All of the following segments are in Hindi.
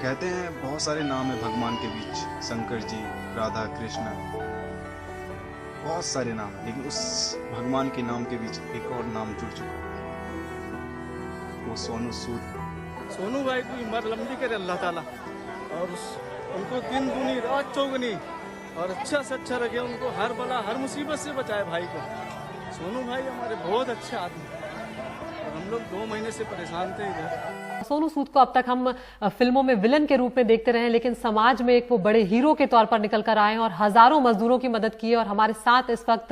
कहते हैं बहुत सारे नाम है भगवान के बीच, शंकर जी, राधा कृष्ण, बहुत सारे नाम, लेकिन उस भगवान के नाम के बीच एक और नाम जुड़ चुका है, वो सोनू सूद। सोनू भाई की उम्र लंबी करे अल्लाह ताला, और उनको दिन दूनी रात चौगनी और अच्छा से अच्छा रखे, उनको हर बला हर मुसीबत से बचाए भाई को। सोनू भाई हमारे बहुत अच्छे आदमी, और हम लोग 2 महीने से परेशान थे इधर। सोनू सूद को अब तक हम फिल्मों में विलन के रूप में देखते रहे, लेकिन समाज में एक वो बड़े हीरो के तौर पर निकल कर आए हैं और हजारों मजदूरों की मदद की है। और हमारे साथ इस वक्त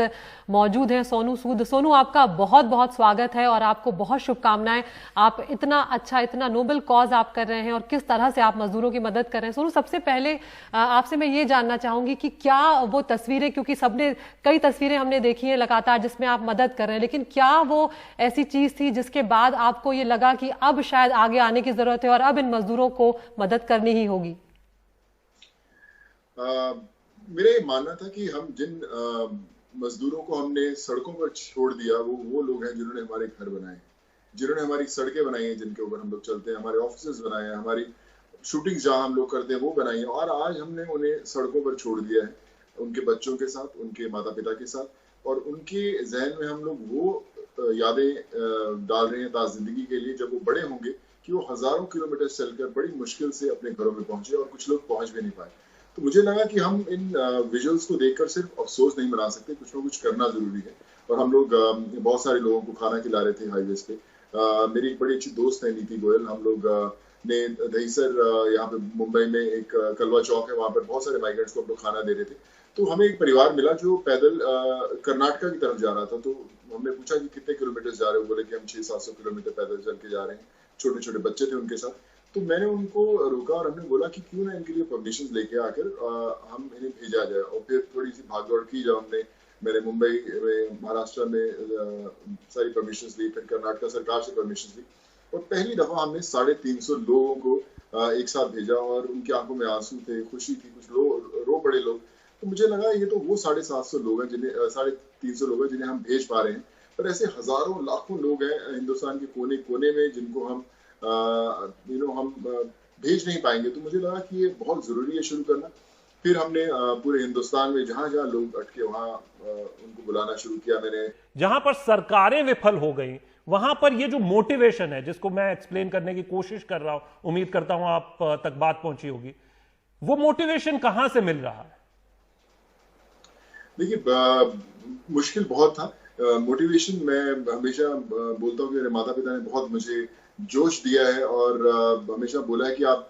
मौजूद हैं सोनू सूद। सोनू, आपका बहुत बहुत स्वागत है और आपको बहुत शुभकामनाएं। आप इतना अच्छा, इतना नोबल कॉज आप कर रहे हैं और किस तरह से आप मजदूरों की मदद कर रहे हैं। सोनू, सबसे पहले आपसे मैं ये जानना चाहूंगी कि क्या वो तस्वीरें, क्योंकि सबने कई तस्वीरें हमने देखी है लगातार जिसमें आप मदद कर रहे हैं, लेकिन क्या वो ऐसी चीज थी जिसके बाद आपको ये लगा कि अब शायद आगे आने की जरूरत है और अब इन मजदूरों को मदद करनी ही होगी? मेरा ये मानना था कि हम जिन मजदूरों को हमने सड़कों पर छोड़ दिया, वो लोग हैं जिन्होंने हमारे घर बनाए, जिन्होंने हमारी सड़कें बनाई हैं, जिनके ऊपर हम लोग चलते हैं, हमारे ऑफिसेज बनाए हैं, हमारी शूटिंग जहां हम लोग करते हैं वो बनाई है, और आज हमने उन्हें सड़कों पर छोड़ दिया है, उनके बच्चों के साथ, उनके माता पिता के साथ, और उनके जहन में हम लोग वो यादें डाल रहे हैं ताज़िंदगी के लिए, जब वो बड़े होंगे कि वो हजारों किलोमीटर चलकर बड़ी मुश्किल से अपने घरों में पहुंचे, और कुछ लोग पहुंच भी नहीं पाए। तो मुझे लगा कि हम इन विजुअल्स को देखकर सिर्फ अफसोस नहीं मना सकते, कुछ ना कुछ करना जरूरी है। और हम लोग बहुत सारे लोगों को खाना खिला रहे थे हाईवेज पे। मेरी एक बड़ी अच्छी दोस्त है नीति गोयल, हम लोग ने दहीसर यहाँ पे मुंबई में एक कलवा चौक है, वहां पर बहुत सारे माइग्रेंट्स को हम लोग खाना दे रहे थे। तो हमें एक परिवार मिला जो पैदल कर्नाटका की तरफ जा रहा था। तो हमने पूछा कि कितने किलोमीटर जा रहे हो, बोले कि हम 600-700 किलोमीटर पैदल चल के जा रहे हैं। छोटे छोटे बच्चे थे उनके साथ। तो मैंने उनको रोका और हमने बोला कि क्यों ना इनके लिए परमिशन लेके आकर हम इन्हें भेजा जाए, और फिर थोड़ी सी भागदौड़ की जब हमने, मैंने मुंबई में, महाराष्ट्र में सारी परमिशन ली, फिर कर्नाटका सरकार से परमिशन ली, और पहली दफा हमने 350 लोगों को एक साथ भेजा, और उनकी आंखों में आंसू थे, खुशी थी, कुछ रो पड़े लोग। तो मुझे लगा ये तो वो 750 लोग हैं जिन्हें 350 लोग हैं जिन्हें हम भेज पा रहे हैं, पर ऐसे हजारों लाखों लोग हैं हिंदुस्तान के कोने कोने में जिनको हम हम भेज नहीं पाएंगे। तो मुझे लगा कि ये बहुत जरूरी है शुरू करना। फिर हमने पूरे हिंदुस्तान में जहां जहां लोग अटके वहां उनको बुलाना शुरू किया। मैंने जहां पर सरकारें विफल हो गई, वहां पर ये जो मोटिवेशन है जिसको मैं एक्सप्लेन करने की कोशिश कर रहा हूं, उम्मीद करता हूं आप तक बात पहुंची होगी, वो मोटिवेशन कहां से मिल रहा है? देखिए, मुश्किल बहुत था। मोटिवेशन मैं हमेशा बोलता हूँ कि मेरे माता पिता ने बहुत मुझे जोश दिया है, और हमेशा बोला है कि आप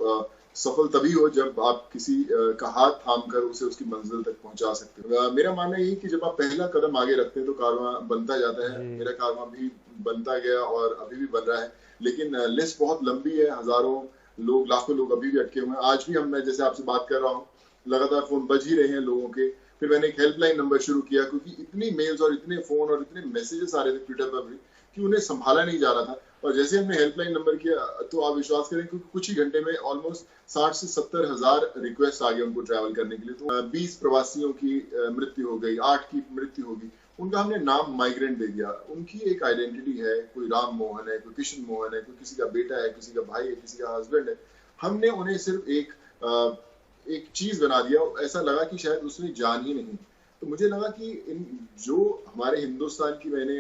सफल तभी हो जब आप किसी का हाथ थाम कर उसे उसकी मंजिल तक पहुंचा सकते हो। मेरा मानना यही कि जब आप पहला कदम आगे रखते हैं तो कारवां बनता जाता है। मेरा कारवां भी बनता गया और अभी भी बन रहा है, लेकिन लिस्ट बहुत लंबी है। हजारों लोग, लाखों लोग अभी भी अटके हुए हैं। आज भी मैं जैसे आपसे बात कर रहा हूँ, लगातार फोन बज ही रहे हैं लोगों के। फिर मैंने एक हेल्पलाइन नंबर शुरू किया, क्योंकि इतनी मेल्स और इतने फोन और इतने मैसेजेस आ रहे थे ट्विटर पर भी कि उन्हें संभाला नहीं जा रहा था। और जैसे हमने हेल्पलाइन नंबर किया तो आप विश्वास करें, क्योंकि कुछ ही घंटे में ऑलमोस्ट 60 से 70 हजार रिक्वेस्ट आ गए उनको ट्रैवल करने के लिए। तो 20 प्रवासियों की मृत्यु हो गई, 8 की मृत्यु होगी। उनका हमने नाम माइग्रेंट दे दिया। उनकी एक आइडेंटिटी है, कोई राम मोहन है, कोई किशन मोहन है, कोई किसी का बेटा है, किसी का भाई है, किसी का हस्बैंड है। हमने उन्हें सिर्फ एक चीज बना दिया। ऐसा लगा कि शायद उसमें जान ही नहीं। तो मुझे लगा कि इन जो हमारे हिंदुस्तान की मैंने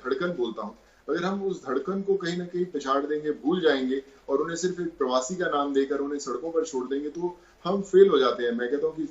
धड़कन बोलता हूँ, अगर हम उस धड़कन को कहीं ना कहीं पछाड़ देंगे, भूल जाएंगे, और उन्हें सिर्फ एक प्रवासी का नाम देकर उन्हें सड़कों पर छोड़ देंगे, तो हम फेल हो जाते हैं। मैं कहता हूँ कि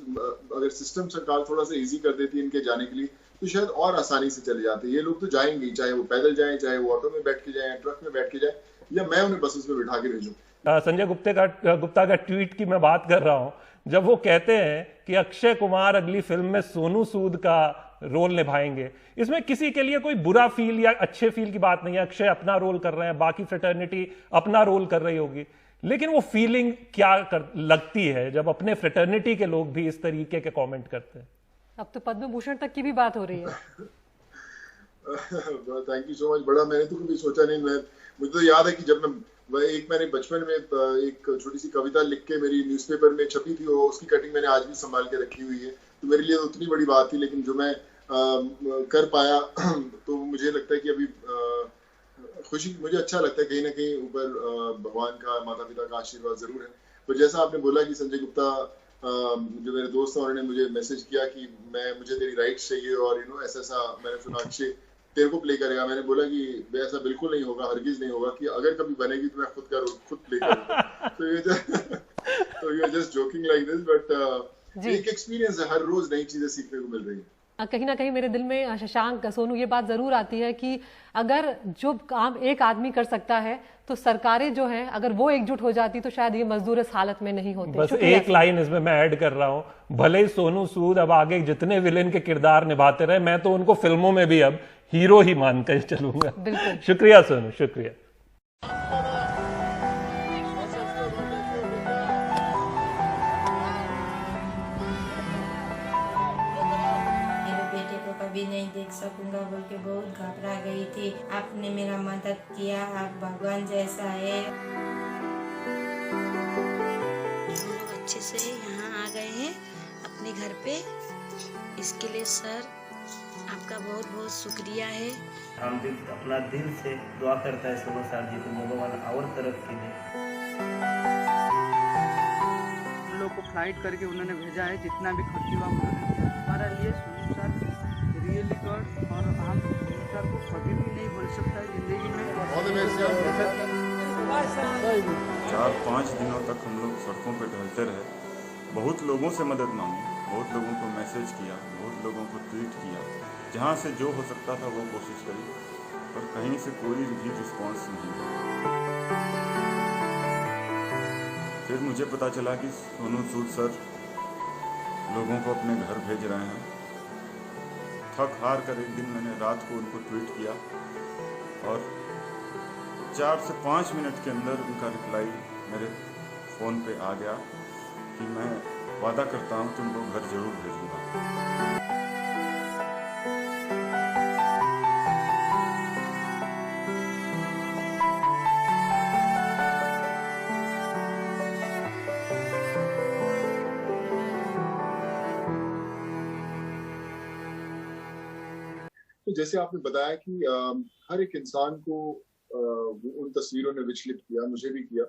अगर सिस्टम सरकार थोड़ा सा इजी कर देती है इनके जाने के लिए, तो शायद और आसानी से चले जाते। ये लोग तो जाएंगे, चाहे वो पैदल जाए, चाहे वो ऑटो में बैठ के जाए, ट्रक में बैठ के जाए, या मैं उन्हें बसेस में बिठा के भेजूं। संजय गुप्ता का ट्वीट की मैं बात कर रहा हूं, जब वो कहते हैं कि अक्षय कुमार अगली फिल्म में सोनू सूद का रोल निभाएंगे। इसमें किसी के लिए कोई बुरा फील या अच्छे फील की बात नहीं है। अक्षय अपना रोल कर रहे हैं, बाकी फ्रेटर्निटी अपना रोल कर रही होगी, लेकिन वो फीलिंग क्या लगती है जब अपने फ्रेटर्निटी के लोग भी इस तरीके के कमेंट करते हैं? अब तो पद्म भूषण तक की भी बात हो रही है। Thank you so much. बड़ा मैंने तो कभी सोचा नहीं। मुझे तो याद है कि जब मैंने बचपन में एक छोटी सी कविता लिख के मेरी न्यूज़पेपर में छपी थी, उसकी कटिंग मैंने आज भी संभाल के रखी हुई है। तो मेरे लिए उतनी बड़ी बात थी, लेकिन जो मैं कर पाया तो मुझे लगता है कि अभी खुशी, मुझे अच्छा लगता है कहीं ना कहीं ऊपर भगवान का, माता पिता का आशीर्वाद जरूर है। तो जैसा आपने बोला कि संजय गुप्ता जो मेरे दोस्त हैं उन्होंने मुझे मैसेज किया कि मुझे तेरी राइट्स चाहिए और ऐसा मैंने सुना अक्षय तेरे को प्ले करेगा। मैंने बोला कि ऐसा बिल्कुल नहीं होगा, हरगिज नहीं होगा, कि अगर कभी बनेगी तो मैं खुद प्ले करूंगा। तो you are just joking like this, but एक एक्सपीरियंस है, हर रोज नई चीजें सीखने को मिल रही है। कहीं ना कहीं मेरे दिल में शशांक, सोनू, ये बात जरूर आती है कि अगर जो काम एक आदमी कर सकता है तो सरकारें जो हैं अगर वो एकजुट हो जाती तो शायद ये मजदूर इस हालत में नहीं होते। बस एक लाइन इसमें मैं ऐड कर रहा हूं, भले ही सोनू सूद अब आगे जितने विलेन के किरदार निभाते रहे, मैं तो उनको फिल्मों में भी अब हीरो ही मानकर चलूंगा। शुक्रिया सोनू, शुक्रिया। कभी नहीं देख सकूंगा बोल के बहुत घबरा गई थी। आपने मेरा मदद किया, आप भगवान जैसा है। हम लोग अच्छे से यहाँ आ गए हैं अपने घर पे, इसके लिए सर आपका बहुत बहुत शुक्रिया है। हम अपना दिल से दुआ करता है सोनू साहब जी को भगवान और तरक्की दे। हम लोग को फ्लाइट करके उन्होंने भेजा है, जितना भी खर्च हुआ उन्होंने हमारा लिए। सोनू सर रियली गॉड, और हम सोनू सर को कभी भी नहीं भूल सकता जिंदगी में। 4-5 दिनों तक हम लोग सड़कों पर टहलते रहे, बहुत लोगों से मदद मांगी, बहुत लोगों को मैसेज किया, बहुत लोगों को ट्वीट किया, जहाँ से जो हो सकता था वो कोशिश करी, पर कहीं से कोई भी रिस्पॉन्स नहीं हुआ। फिर मुझे पता चला कि सोनू सूद सर लोगों को अपने घर भेज रहे हैं। थक हार कर एक दिन मैंने रात को उनको ट्वीट किया और 4 से 5 मिनट के अंदर उनका रिप्लाई मेरे फ़ोन पे आ गया कि मैं वादा करता हूँ तुमको घर जरूर भेजूंगा। तो जैसे आपने बताया कि हर एक इंसान को उन तस्वीरों ने विचलित किया, मुझे भी किया।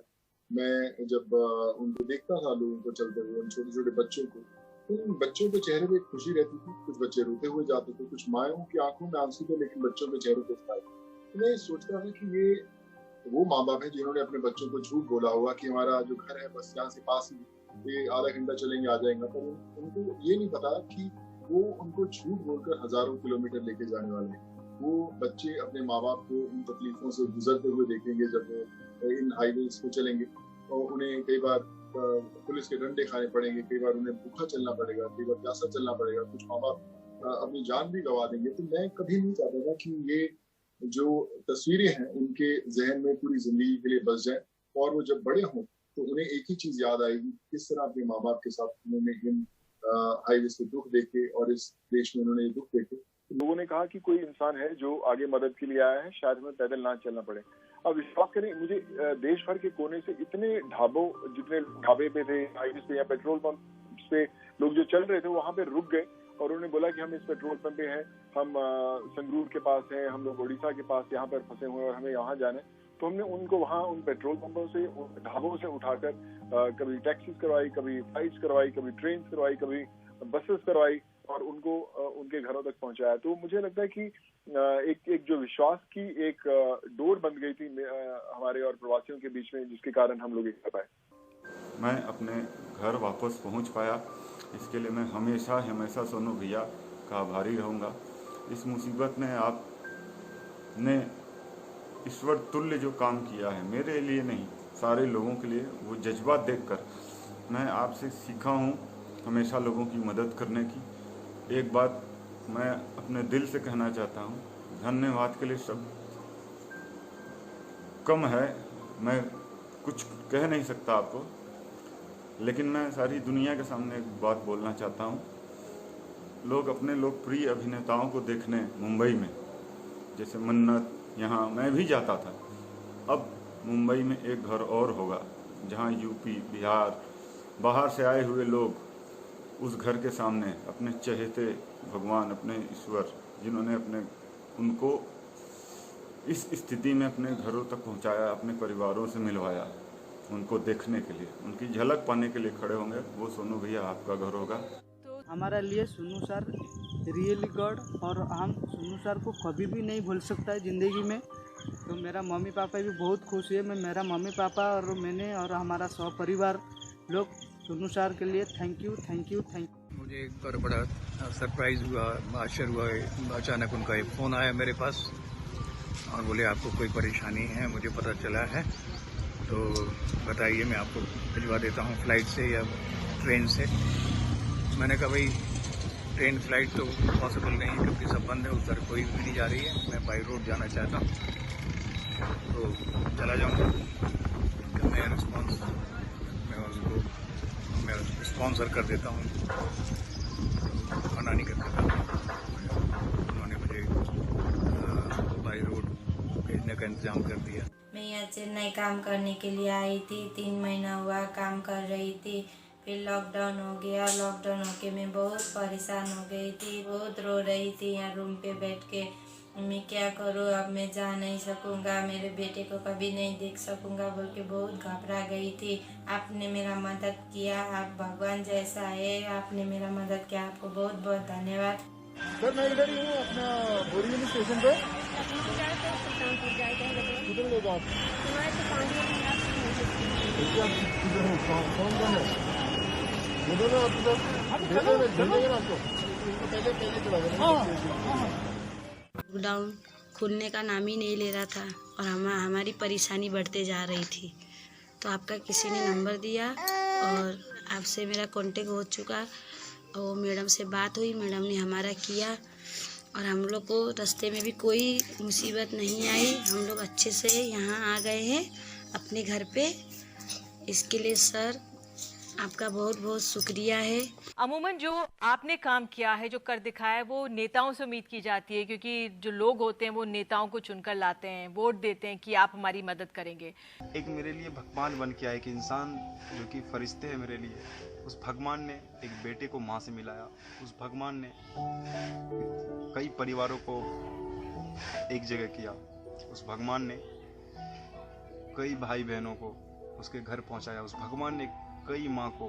मैं जब उनको देखता था लोगों को चलते हुए, उन छोटे छोटे बच्चों को, तो उन बच्चों के चेहरे पे खुशी रहती थी। कुछ बच्चे रोते हुए जाते थे, कुछ मायों की आंखों में आंसू थे, लेकिन बच्चों के चेहरे पे स्माइल। तो मैं सोचता था कि ये वो माँ बाप है जिन्होंने अपने बच्चों को झूठ बोला होगा कि हमारा जो घर है बस यहाँ से पास ही, ये आधा घंटा चलेंगे आ जाएगा, पर उनको ये नहीं पता कि वो उनको झूठ बोलकर हजारों किलोमीटर लेके जाने वाले हैं। वो बच्चे अपने माँ बाप को इन तकलीफों से गुजरते हुए देखेंगे जब वो इन हाईवेज को चलेंगे, और उन्हें कई बार पुलिस के डंडे खाने पड़ेंगे, कई बार उन्हें भूखा चलना पड़ेगा, कई बार प्यासा चलना पड़ेगा, कुछ माँ बाप अपनी जान भी गंवा देंगे। तो मैं कभी नहीं चाहता था कि ये जो तस्वीरें हैं उनके जहन में पूरी जिंदगी के लिए बस जाए, और वो जब बड़े हों तो उन्हें एक ही चीज याद आएगी, किस तरह अपने माँ बाप के साथ उन्होंने इन हाईवेज के दुख देखे और इस देश में उन्होंने ये दुख देखे। लोगों ने कहा कि कोई इंसान है जो आगे मदद के लिए आया है, शायद हमें पैदल ना चलना पड़े। अब विश्वास करें, मुझे देश भर के कोने से इतने ढाबों, जितने ढाबे पे थे हाईवे पे या पेट्रोल पंप पे लोग जो चल रहे थे वहां पे रुक गए और उन्होंने बोला कि हम इस पेट्रोल पंप पे हैं, हम संगरूर के पास हैं, हम लोग उड़ीसा के पास यहाँ पर फंसे हुए हैं और हमें यहाँ जाना है। तो हमने उनको वहाँ उन पेट्रोल पंपों से, ढाबों से उठाकर कभी टैक्सीज करवाई, कभी फ्लाइट्स करवाई, कभी ट्रेन करवाई, कभी बसेस करवाई और उनको उनके घरों तक पहुंचाया। तो मुझे लगता है कि एक जो विश्वास की एक डोर बन गई थी हमारे और प्रवासियों के बीच में, जिसके कारण हम लोग कर पाए। मैं अपने घर वापस पहुंच पाया, इसके लिए मैं हमेशा हमेशा सोनू भैया का आभारी रहूँगा। इस मुसीबत में आपने ईश्वर तुल्य जो काम किया है, मेरे लिए नहीं सारे लोगों के लिए, वो जज्बा देखकर मैं आपसे सीखा हूँ हमेशा लोगों की मदद करने की। एक बात मैं अपने दिल से कहना चाहता हूँ, धन्यवाद के लिए शब्द कम है, मैं कुछ कह नहीं सकता आपको, लेकिन मैं सारी दुनिया के सामने एक बात बोलना चाहता हूँ। लोग अपने लोकप्रिय अभिनेताओं को देखने मुंबई में, जैसे मन्नत, यहाँ मैं भी जाता था, अब मुंबई में एक घर और होगा जहाँ यूपी, बिहार, बाहर से आए हुए लोग उस घर के सामने अपने चहेते भगवान, अपने ईश्वर, जिन्होंने उनको इस स्थिति में अपने घरों तक पहुंचाया, अपने परिवारों से मिलवाया, उनको देखने के लिए, उनकी झलक पाने के लिए खड़े होंगे, वो सोनू भैया आपका घर होगा। हमारा लिए सोनू सर रियली गॉड, और हम सोनू सर को कभी भी नहीं भूल सकता है ज़िंदगी में। तो मेरा मम्मी पापा भी बहुत खुश है। मैं मेरा मम्मी पापा और मैंने और हमारा सब परिवार लोग सोनू सर के लिए thank you thank you thank you. मुझे एक बार बड़ा सरप्राइज़ हुआ, आश्चर्य हुआ, अचानक उनका एक फ़ोन आया मेरे पास और बोले आपको कोई परेशानी है, मुझे पता चला है तो बताइए, मैं आपको भिजवा देता हूँ फ्लाइट से या ट्रेन से। मैंने कहा भाई ट्रेन फ्लाइट तो पॉसिबल नहीं है क्योंकि सब बंद है, उधर कोई भी नहीं जा रही है, मैं बाई रोड जाना चाहता हूँ तो चला जाऊँगा। मैं स्पॉन्सर कर देता हूँ, मना नहीं कर देता। उन्होंने मुझे बाई रोड भेजने का इंतजाम कर दिया। मैं यहाँ चेन्नई काम करने के लिए आई थी, 3 महीना हुआ काम कर रही थी। फिर लॉकडाउन हो गया, लॉकडाउन होके मैं बहुत परेशान हो गई थी, बहुत रो रही थी यहाँ रूम पे बैठ के। मैं क्या करूँ, अब मैं जा नहीं सकूँगा, मेरे बेटे को कभी नहीं देख सकूँगा बोल के बहुत घबरा गई थी। आपने मेरा मदद किया, आप भगवान जैसा है, आपने मेरा मदद किया, आपको बहुत बहुत धन्यवाद। सर मैं इधर ही हूँ अपना बोरिवली स्टेशन पे। किधर ले जाओ? लॉकडाउन खुलने का नाम ही नहीं ले रहा था और हमारी परेशानी बढ़ते जा रही थी, तो आपका किसी ने नंबर दिया और आपसे मेरा कांटेक्ट हो चुका और मैडम से बात हुई, मैडम ने हमारा किया और हम लोग को रास्ते में भी कोई मुसीबत नहीं आई। हम लोग अच्छे से यहाँ आ गए हैं अपने घर पे। इसके लिए सर आपका बहुत बहुत शुक्रिया है। अमूमन जो आपने काम किया है, जो कर दिखाया है, वो नेताओं से उम्मीद की जाती है क्योंकि जो लोग होते हैं वो नेताओं को चुनकर लाते हैं, वोट देते हैं कि आप हमारी मदद करेंगे। एक मेरे लिए भगवान बन के आया, एक इंसान जो कि फरिश्ते है मेरे लिए। उस भगवान ने एक बेटे को माँ से मिलाया, उस भगवान ने कई परिवारों को एक जगह किया, उस भगवान ने कई भाई बहनों को उसके घर पहुंचाया, उस भगवान ने कई माँ को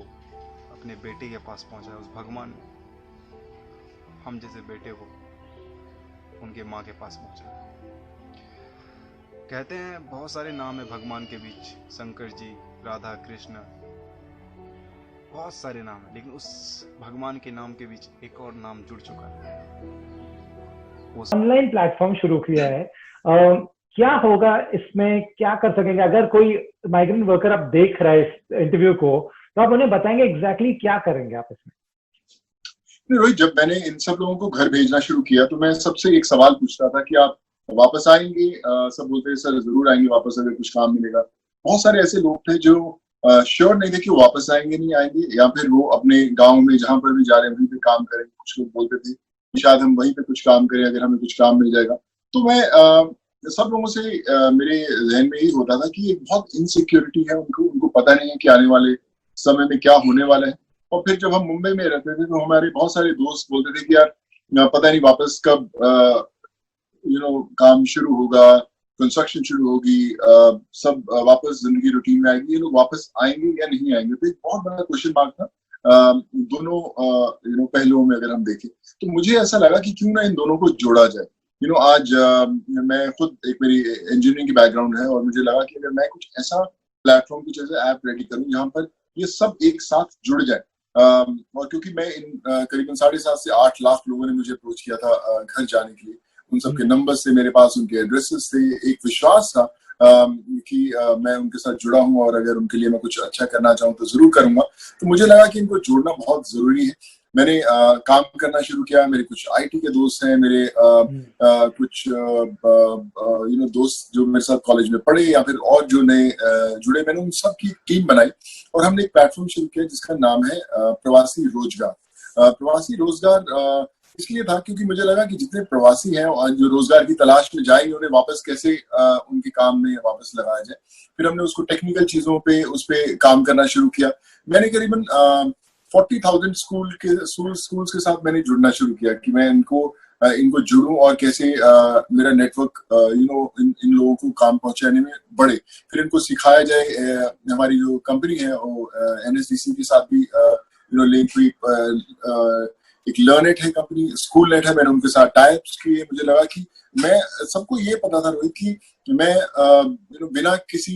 अपने बेटे के पास पहुंचाया, उस भगवान ने हम जैसे बेटे को उनके माँ के पास पहुंचाया। कहते हैं बहुत सारे नाम है भगवान के बीच, शंकर जी, राधा कृष्ण, बहुत सारे नाम है, लेकिन उस भगवान के नाम के बीच एक और नाम जुड़ चुका है। ऑनलाइन प्लेटफॉर्म शुरू किया है, क्या होगा इसमें, क्या कर सकेंगे? अगर कोई माइग्रेंट वर्कर आप देख रहा है इस इंटरव्यू को, तो आप उन्हें बताएंगे एग्जैक्टली क्या करेंगे आप इसमें? रोहित, जब मैंने इन सब लोगों को घर भेजना शुरू किया तो मैं सबसे एक सवाल पूछता था कि आप वापस आएंगे? सब बोलते थे सर जरूर आएंगे वापस, अगर कुछ काम मिलेगा। बहुत सारे ऐसे लोग थे जो श्योर नहीं थे कि वो वापस आएंगे नहीं आएंगे, या फिर वो अपने गाँव में जहां पर भी जा रहे हैं वहीं पे काम करेंगे। कुछ लोग बोलते थे शायद हम वहीं पे कुछ काम करें, अगर हमें कुछ काम मिल जाएगा। तो मैं सब लोगों से मेरे जहन में यही होता था कि एक बहुत इनसिक्योरिटी है उनको पता नहीं है कि आने वाले समय में क्या होने वाला है। और फिर जब हम मुंबई में रहते थे तो हमारे बहुत सारे दोस्त बोलते थे कि यार पता नहीं वापस कब काम शुरू होगा, कंस्ट्रक्शन शुरू होगी, सब वापस जिंदगी रूटीन में आएगी, ये लोग वापस आएंगे या नहीं आएंगे। तो एक बहुत बड़ा क्वेश्चन मार्क था दोनों पहलुओं में अगर हम देखें। तो मुझे ऐसा लगा कि क्यों ना इन दोनों को जोड़ा जाए। आज मैं खुद एक मेरी इंजीनियरिंग की बैकग्राउंड है और मुझे लगा कि अगर मैं कुछ ऐसा प्लेटफॉर्म, कुछ ऐसा ऐप रेडी करूं जहां पर ये सब एक साथ जुड़ जाए। और क्योंकि मैं करीबन 7.5 से 8 लाख लोगों ने मुझे अप्रोच किया था घर जाने के लिए, उन सबके नंबर से मेरे पास उनके एड्रेसेस थे, एक विश्वास था कि मैं उनके साथ जुड़ा हूं और अगर उनके लिए मैं कुछ अच्छा करना चाहूँ तो जरूर करूंगा। तो मुझे लगा कि इनको जोड़ना बहुत जरूरी है। मैंने काम करना शुरू किया। मेरे कुछ आईटी के दोस्त हैं, मेरे कुछ दोस्त जो मेरे साथ कॉलेज में पढ़े या फिर और जो नए जुड़े, मैंने उन सब की टीम बनाई और हमने एक प्लेटफॉर्म शुरू किया जिसका नाम है प्रवासी रोजगार। प्रवासी रोजगार इसलिए था क्योंकि मुझे लगा कि जितने प्रवासी हैं और जो रोजगार की तलाश में जाएंगे उन्हें वापस कैसे उनके काम में वापस लगाया जाए। फिर हमने उसको टेक्निकल चीजों पे उस पे काम करना शुरू किया। मैंने करीबन 40,000 स्कूल्स के साथ मैंने जुड़ना शुरू किया कि मैं इनको इनको जुड़ूं और कैसे मेरा नेटवर्क इन लोगों को काम पहुंचाने में बढ़े। फिर इनको सिखाया जाए, हमारी जो कंपनी है वो NSDC के साथ भी लिंक हुई, एक लर्नेट है कंपनी, स्कूल नेट है, मैंने उनके साथ टाइप्स किए। मुझे लगा कि मैं सबको ये पता था रोहित कि मैं बिना किसी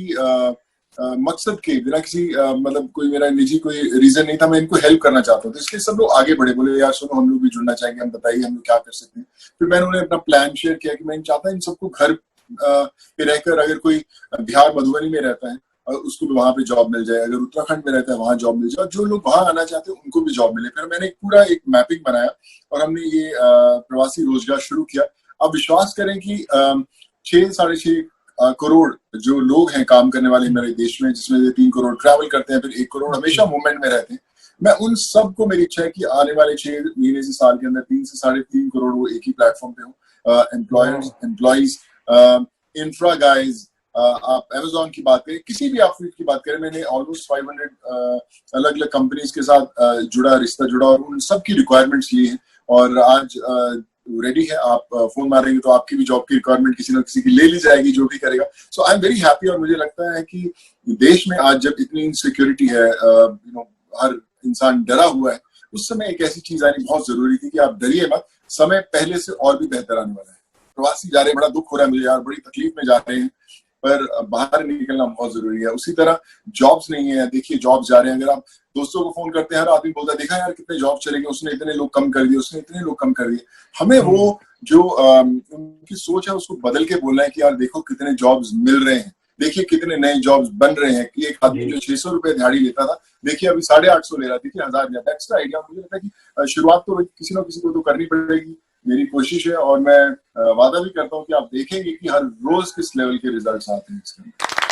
मकसद के, बिना किसी मतलब कोई मेरा निजी कोई रीजन नहीं था, मैं इनको हेल्प करना चाहता हूँ। तो इसलिए सब लोग आगे बढ़े, बोले यार सुनो हम लोग भी जुड़ना चाहेंगे, हम बताइए हम लोग क्या कर सकते हैं। फिर मैंने उन्हें अपना प्लान शेयर किया कि मैं चाहता हूँ इन सबको घर पे रहकर, अगर कोई बिहार मधुबनी में रहता है उसको भी वहां पे जॉब मिल जाए, अगर उत्तराखंड में रहता है वहां जॉब मिल जाए, और जो लोग वहां आना चाहते हैं उनको भी जॉब मिले। फिर मैंने पूरा एक मैपिंग बनाया और हमने ये प्रवासी रोजगार शुरू किया। अब विश्वास करें कि 6-6.5 करोड़ जो लोग हैं काम करने वाले मेरे देश में, जिसमें से 3 करोड़ ट्रैवल करते हैं, फिर 1 करोड़ हमेशा मूवमेंट में रहते हैं। मैं उन सबको, मेरी इच्छा है कि आने वाले 6 महीने से साल के अंदर 3 से 3.5 करोड़ वो एक ही प्लेटफॉर्म पे हो। एम्प्लॉयज, इंफ्रा गाइज, आप Amazon की बात करें, किसी भी आप फील्ड की बात करें, मैंने ऑलमोस्ट 500 अलग अलग कंपनीज के साथ रिश्ता जुड़ा और उन सब की रिक्वायरमेंट्स ली है और आज रेडी है। आप फोन मारेंगे तो आपकी भी जॉब की रिक्वायरमेंट किसी न किसी की ले ली जाएगी, जो भी करेगा। सो आई एम वेरी हैप्पी। और मुझे लगता है कि देश में आज जब इतनी इनसिक्योरिटी है, हर इंसान डरा हुआ है, उस समय एक ऐसी चीज आनी बहुत जरूरी थी कि आप डरिए मत, समय पहले से और भी बेहतर आने वाला है। प्रवासी जा रहे हैं, बड़ा दुख हो रहा है मुझे यार, बड़ी तकलीफ में जा रहे हैं, पर बाहर निकलना बहुत जरूरी है। उसी तरह जॉब्स नहीं है, देखिए जॉब जा रहे हैं, अगर आप दोस्तों को फोन करते हैं, हर आदमी बोलता है देखा यार कितने जॉब चले गए, उसने इतने लोग कम कर दिए, उसने इतने लोग कम कर दिए। हमें वो जो उनकी सोच है उसको बदल के बोलना है कि यार देखो कितने जॉब्स मिल रहे हैं, देखिए कितने नए जॉब्स बन रहे हैं। कि एक आदमी जो 600 रुपए दिहाड़ी लेता था, देखिए अभी 850 ले रहा, देखिए 1000 ले रहा। That's the idea. मुझे लगता है कि शुरुआत तो किसी न किसी को तो करनी पड़ेगी। मेरी कोशिश है और मैं वादा भी करता हूँ कि आप देखेंगे कि हर रोज किस लेवल के रिजल्ट्स आते हैं इसके।